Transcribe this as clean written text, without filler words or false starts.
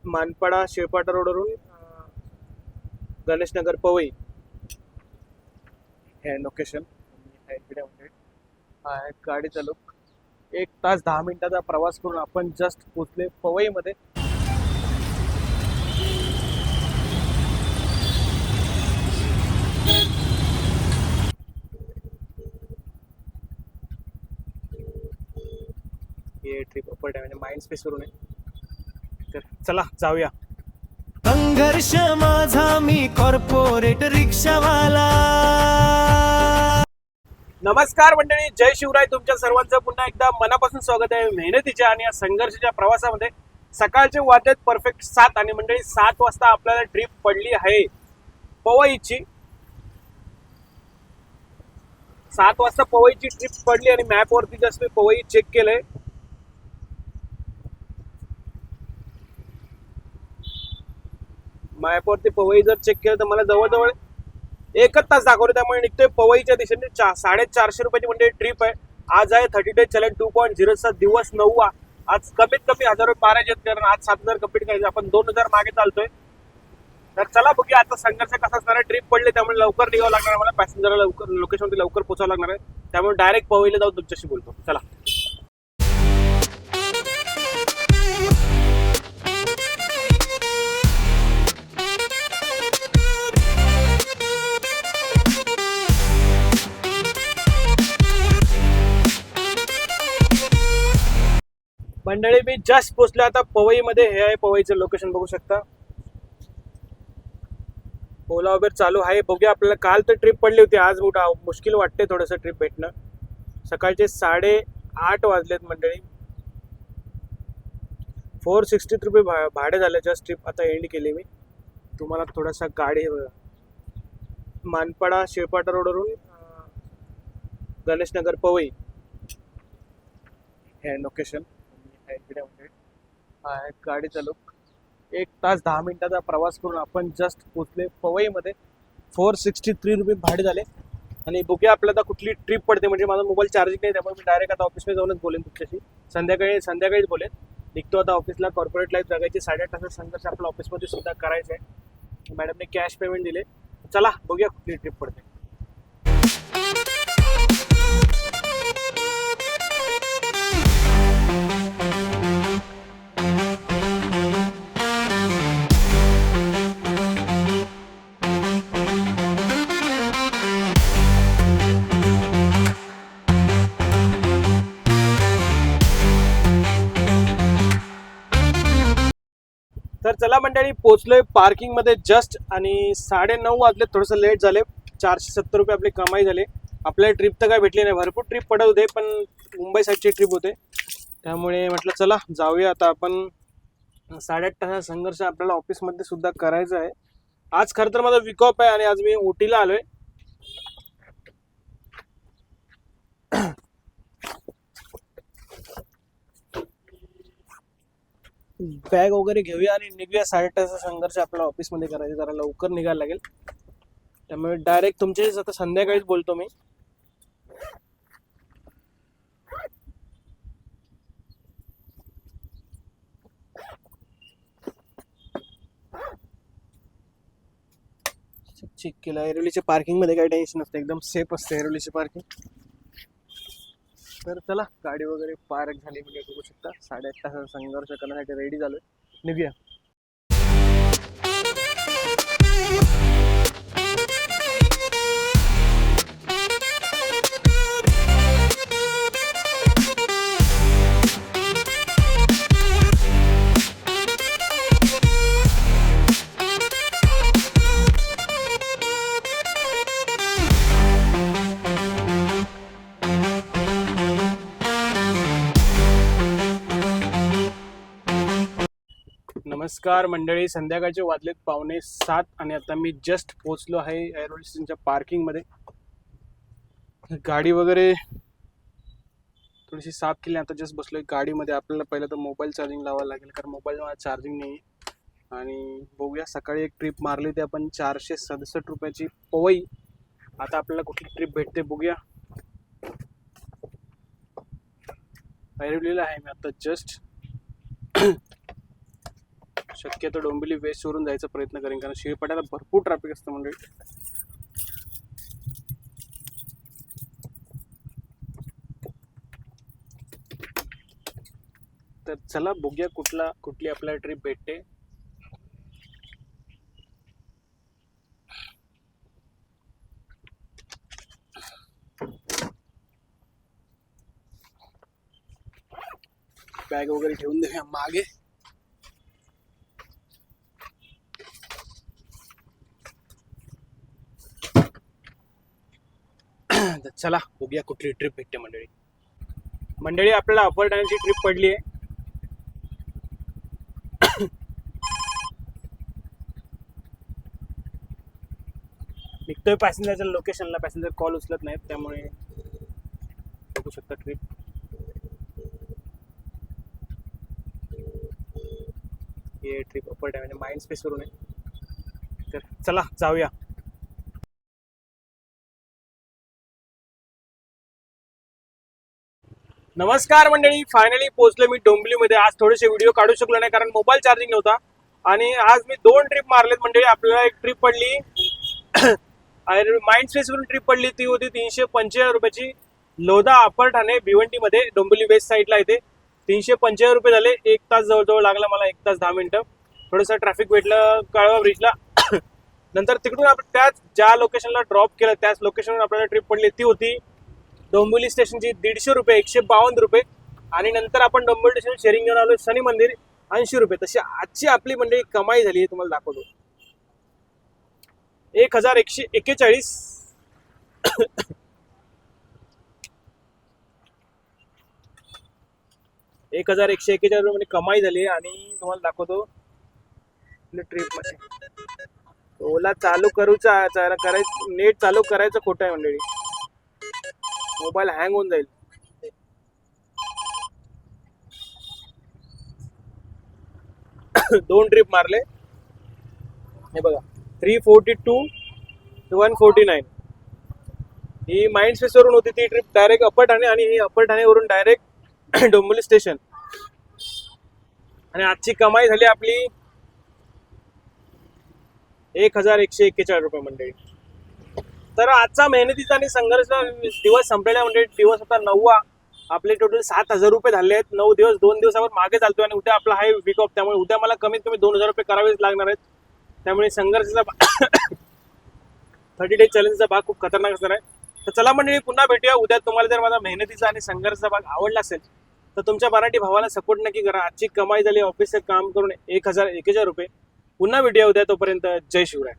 मानपाडा शेळपाटा रोडवरून गणेशनगर पवई हे लोकेशन आहे. गाडी चालू 1 तास 10 मिनिटाचा प्रवास करून आपण जस्ट पोचले पवईमध्ये. हे ट्रिप अपर म्हणजे माइंड स्पेस वरून आहे. तर चला जाऊया. संघर्ष माझा मी कॉर्पोरेट रिक्षावाला. नमस्कार मंडळी, जय शिवराय. तुमच्या सर्वांचं पुन्हा एकदा मनापासून स्वागत आहे मेहनतीच्या आणि या संघर्षाच्या प्रवासामध्ये. सकाळचे वाजलेत परफेक्ट 7 आणि मंडळी 7 वाजता आपल्याला ट्रिप पडली आहे पवईची. 7 वाजता पवईची ट्रिप पडली आणि मॅपवरती जस्ट मी पवई चेक केलंय. मॅपवरती पवई जर चेक केलं तर मला जवळजवळ 1 तास दाखवतो. त्यामुळे निघतोय पवईच्या दिशेने. 450 रुपयाची म्हणजे ट्रिप आहे. आज आहे 30 डेज चॅलेंज 2.0चा दिवस 9वा. आज कमीत कमी 1000 रुपये मारायचे आहेत, कारण आज 7000 कंप्लीट करायचे. आपण 2000 मागे चालतोय. तर चला बघूया आता संघर्ष कसा असणार आहे. ट्रिप पडली त्यामुळे लवकर निघावं लागणार आहे मला. पॅसेंजरला लवकर लोकेशनवरती लवकर पोहोचावं लागणार आहे. त्यामुळे डायरेक्ट पवईला जाऊन तुमच्याशी बोलतो. चला. मंडळी मी जस्ट पोहोचलो आता पवईमध्ये. हे आहे पवईचं लोकेशन, बघू शकता. ओला उबेर चालू आहे. बघूया आपल्याला. काल तर ट्रिप पडली होती, आज मुश्किल वाटते थोडंसं ट्रिप भेटणं. सकाळचे 8:30 वाजलेत मंडळी. 460 रुपये भाडे झाले. जस्ट ट्रिप आता एंड केली मी. तुम्हाला थोडासा गाडी मानपाडा शेळपाटा रोडवरून गणेशनगर पवई हे लोकेशन आहे. गाडी चालू 1 तास 10 मिनिटाचा प्रवास करून आपण जस्ट पोचले पवईमध्ये. 463 रुपये भाडे झाले. आणि बघूया आपल्याला कुठली ट्रिप पडते. म्हणजे माझा मोबाईल चार्जिंग नाही, त्यामुळे मी डायरेक्ट आता ऑफिसमध्ये जाऊनच बोलेन तुमच्याशी. संध्याकाळीच बोलेन. निघतो आता ऑफिसला. कॉर्पोरेट लाईफ जगायची. 8.5 तासाचा संघर्ष आपल्या ऑफिसमध्ये सुद्धा करायचा आहे. मॅडमने कॅश पेमेंट दिले. चला बघूया कुठली ट्रिप पडते. तर चला मंडळी, पोचलोय पार्किंग मध्ये जस्ट. आणि 9:30 वाजले. थोडंसं लेट झाले. 470 रुपये आपली कमाई झाली. आपल्याला ट्रिप तर काय भेटली नाही. भरपूर ट्रिप पडत होते, पण मुंबई साईडची ट्रिप होते, त्यामुळे म्हटलं चला जाऊया आता आपण. 8.5 तासाचा संघर्ष आपल्याला ऑफिसमध्ये सुद्धा करायचा आहे. आज खरं तर माझा वीक ऑफ आहे आणि आज मी ओटीला आलोय. बॅग वगैरे घेऊया आणि निघूया. 8.5 तासाचा संघर्ष आपल्याला ऑफिसमध्ये करायचा. जरा लवकर निघायला लागेल. त्यामुळे डायरेक्ट तुमच्याशी आता संध्याकाळीच बोलतो मी. चेक केलं. ऐरोलीच्या पार्किंग मध्ये काही टेन्शन नसतं, एकदम सेफ असते ऐरोलीची पार्किंग. तर चला, गाडी वगैरे पार्क झाली म्हणजे बघू शकता. 8.5 तासाचा संघर्ष करण्यासाठी रेडी झालोय. निघूया. नमस्कार मंडळी, संध्याकाळचे वाजलेत 6:45 आणि आता मी जस्ट पोहोचलो आहे ऐरोली स्टेशनच्या पार्किंगमध्ये. गाडी वगैरे थोडीशी साफ केली. आता जस्ट बसलोय गाडीमध्ये. आपल्याला पहिलं तर मोबाईल चार्जिंग लावायला लागेल, कारण मोबाईल मला चार्जिंग नाही. आणि बघूया, सकाळी एक ट्रिप मारली होती आपण 467 रुपयाची पवई. आता आपल्याला कुठली ट्रिप भेटते बघूया. ऐरोलीला आहे मी आता जस्ट. शक्यतो डोंबिवली वेस्ट वरून जायचा प्रयत्न करेन, कारण शिळपाट्याला भरपूर ट्रॅफिक असतं मंडळी. तर चला बघूया कुठली आपल्याला ट्रिप भेटते. बॅग वगैरे ठेवून देऊया मागे. तर चला बघूया कुठली ट्रिप भेटते मंडळी. आपल्याला अपर डॅमची ट्रिप पडली आहे. निघतोय पॅसेंजरच्या लोकेशनला. पॅसेंजर कॉल उचलत नाहीत, त्यामुळे बघू शकता ट्रिप. हे ट्रिप अपर डॅम म्हणजे माइंड स्पेस वरून आहे. तर चला जाऊया. नमस्कार मंडळी, फायनली पोहोचलो मी डोंबिवलीमध्ये. आज थोडेसे व्हिडिओ काढू शकलो नाही कारण मोबाईल चार्जिंग नव्हता. आणि आज मी 2 ट्रिप मारलेत मंडळी. आपल्याला एक ट्रिप पडली माइंड स्पेस वरून ट्रिप पडली, ती होती 345 रुपयाची. लोधा अपर ठाणे भिवंडीमध्ये डोंबिवली वेस्ट साईडला येते. 345 रुपये झाले. 1 तास जवळजवळ लागला मला, 1 तास 10 मिनिटं. थोडंसं ट्रॅफिक भेटलं कळवा ब्रिजला. नंतर तिकडून आपण त्याच ज्या लोकेशनला ड्रॉप केलं त्याच लोकेशनवर आपल्याला ट्रिप पडली, ती होती डोंबिवली स्टेशनची 150 रुपये, 152 रुपये. आणि नंतर आपण डोंबिवली स्टेशन शेअरिंग घेऊन आलो शनी मंदिर 80 रुपये. तशी आजची आपली मंडळी कमाई झाली आहे, तुम्हाला दाखवतो. 1141. 1141 रुपये म्हणजे कमाई झाली. आणि तुम्हाला दाखवतो ट्रिप मध्ये ओला चालू करायचं, नेट चालू करायचं खोटं आहे मंडळी. मोबाईल हँग होऊन जाईल. दोन ट्रिप मारले हे बघा. 342 to 149 ही माइंड स्पेस वरून होती ती ट्रिप डायरेक्ट अपर ठाणे. आणि ही अपर ठाणेवरून डायरेक्ट डोंबिवली स्टेशन. आणि आजची कमाई झाली आपली 1141 रुपये मंडळी. तर आजचा मेहनतीचा आणि संघर्षाचा दिवस संपलेला म्हणजे दिवस होता 9वा. आपले टोटल 7000 रुपये झाले आहेत. 9 दिवस, 2 दिवसावर मागे चालतोय. आणि उद्या आपला आहे वीक ऑफ, त्यामुळे उद्या मला कमीत कमी 2000 रुपये करावेच लागणार आहेत. त्यामुळे संघर्षाचा 30 डेज चॅलेंजचा भाग खूप खतरनाक असणार आहे. तर चला मंडळी, पुन्हा भेटूया उद्या. तुम्हाला जर माझा मेहनतीचा आणि संघर्षाचा भाग आवडला असेल तर तुमच्या मराठी भावाला सपोर्ट नक्की करा. आजची कमाई झाली ऑफिसचं काम करून 1041 रुपये. पुन्हा भेटूया उद्या. तोपर्यंत जय शिवराय.